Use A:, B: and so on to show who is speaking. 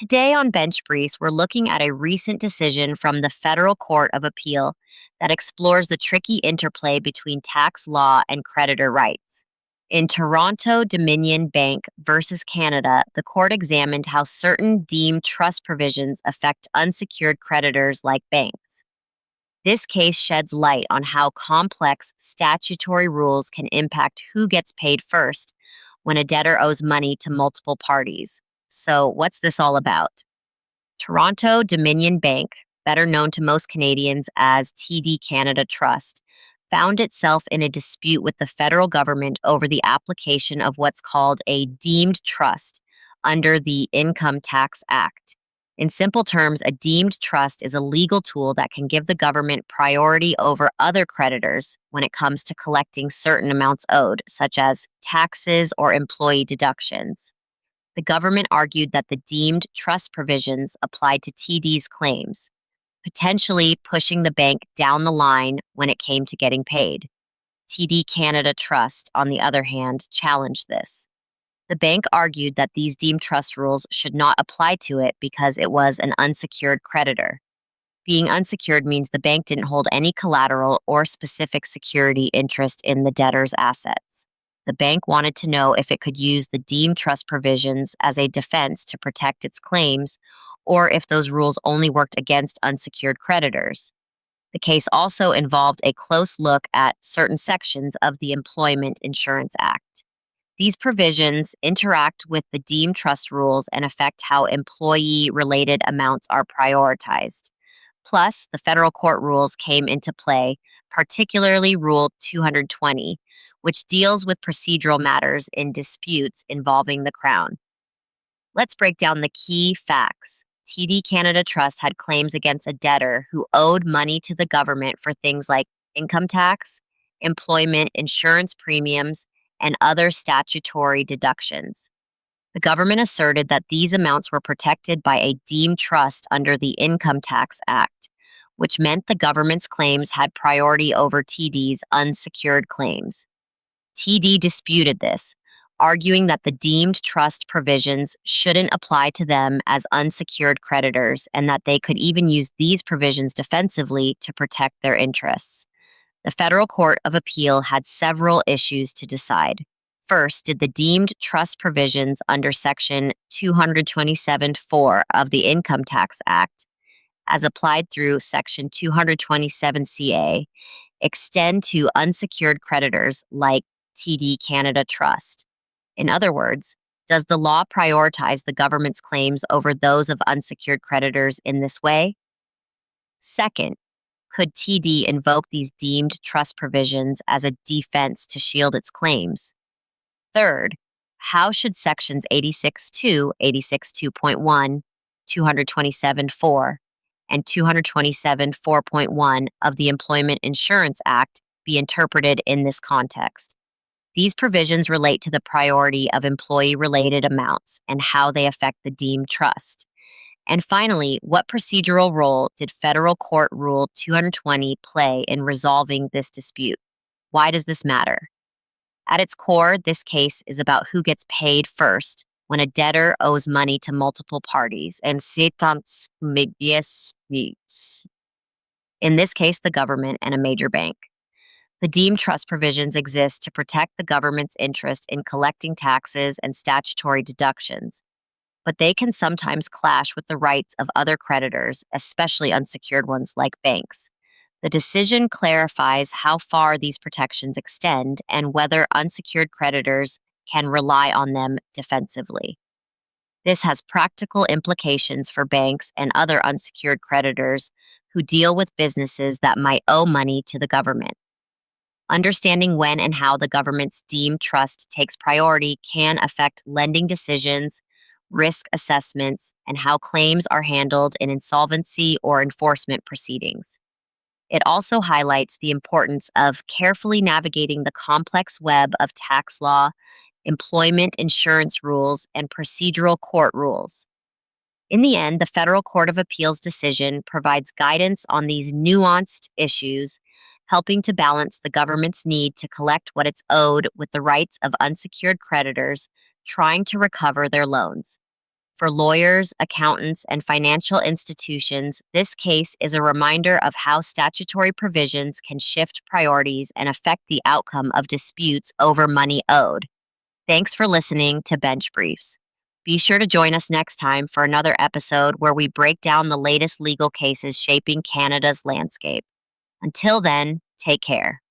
A: Today on BenchBriefs, we're looking at a recent decision from the Federal Court of Appeal that explores the tricky interplay between tax law and creditor rights. In Toronto Dominion Bank versus Canada, the court examined how certain deemed trust provisions affect unsecured creditors like banks. This case sheds light on how complex statutory rules can impact who gets paid first when a debtor owes money to multiple parties. So, what's this all about? Toronto Dominion Bank, better known to most Canadians as TD Canada Trust, found itself in a dispute with the federal government over the application of what's called a deemed trust under the Income Tax Act. In simple terms, a deemed trust is a legal tool that can give the government priority over other creditors when it comes to collecting certain amounts owed, such as taxes or employee deductions. The government argued that the deemed trust provisions applied to TD's claims, potentially pushing the bank down the line when it came to getting paid. TD Canada Trust, on the other hand, challenged this. The bank argued that these deemed trust rules should not apply to it because it was an unsecured creditor. Being unsecured means the bank didn't hold any collateral or specific security interest in the debtor's assets. The bank wanted to know if it could use the deemed trust provisions as a defense to protect its claims, or if those rules only worked against unsecured creditors. The case also involved a close look at certain sections of the Employment Insurance Act. These provisions interact with the deemed trust rules and affect how employee-related amounts are prioritized. Plus, the federal court rules came into play, particularly Rule 220, which deals with procedural matters in disputes involving the Crown. Let's break down the key facts. TD Canada Trust had claims against a debtor who owed money to the government for things like income tax, employment insurance premiums, and other statutory deductions. The government asserted that these amounts were protected by a deemed trust under the Income Tax Act, which meant the government's claims had priority over TD's unsecured claims. TD disputed this, arguing that the deemed trust provisions shouldn't apply to them as unsecured creditors and that they could even use these provisions defensively to protect their interests. The Federal Court of Appeal had several issues to decide. First, did the deemed trust provisions under Section 227(4) of the Income Tax Act, as applied through Section 227(CA), extend to unsecured creditors like TD Canada Trust? In other words, does the law prioritize the government's claims over those of unsecured creditors in this way? Second, could TD invoke these deemed trust provisions as a defense to shield its claims? Third, how should Sections 86.2, 86.2.1, 227.4, and 227.4.1 of the Employment Insurance Act be interpreted in this context? These provisions relate to the priority of employee-related amounts and how they affect the deemed trust. And finally, what procedural role did Federal Court Rule 220 play in resolving this dispute? Why does this matter? At its core, this case is about who gets paid first when a debtor owes money to multiple parties, and in this case, the government and a major bank. The deemed trust provisions exist to protect the government's interest in collecting taxes and statutory deductions, but they can sometimes clash with the rights of other creditors, especially unsecured ones like banks. The decision clarifies how far these protections extend and whether unsecured creditors can rely on them defensively. This has practical implications for banks and other unsecured creditors who deal with businesses that might owe money to the government. Understanding when and how the government's deemed trust takes priority can affect lending decisions, risk assessments, and how claims are handled in insolvency or enforcement proceedings. It also highlights the importance of carefully navigating the complex web of tax law, employment insurance rules, and procedural court rules. In the end, the Federal Court of Appeal's decision provides guidance on these nuanced issues, helping to balance the government's need to collect what it's owed with the rights of unsecured creditors trying to recover their loans. For lawyers, accountants, and financial institutions, this case is a reminder of how statutory provisions can shift priorities and affect the outcome of disputes over money owed. Thanks for listening to Bench Briefs. Be sure to join us next time for another episode where we break down the latest legal cases shaping Canada's landscape. Until then, take care.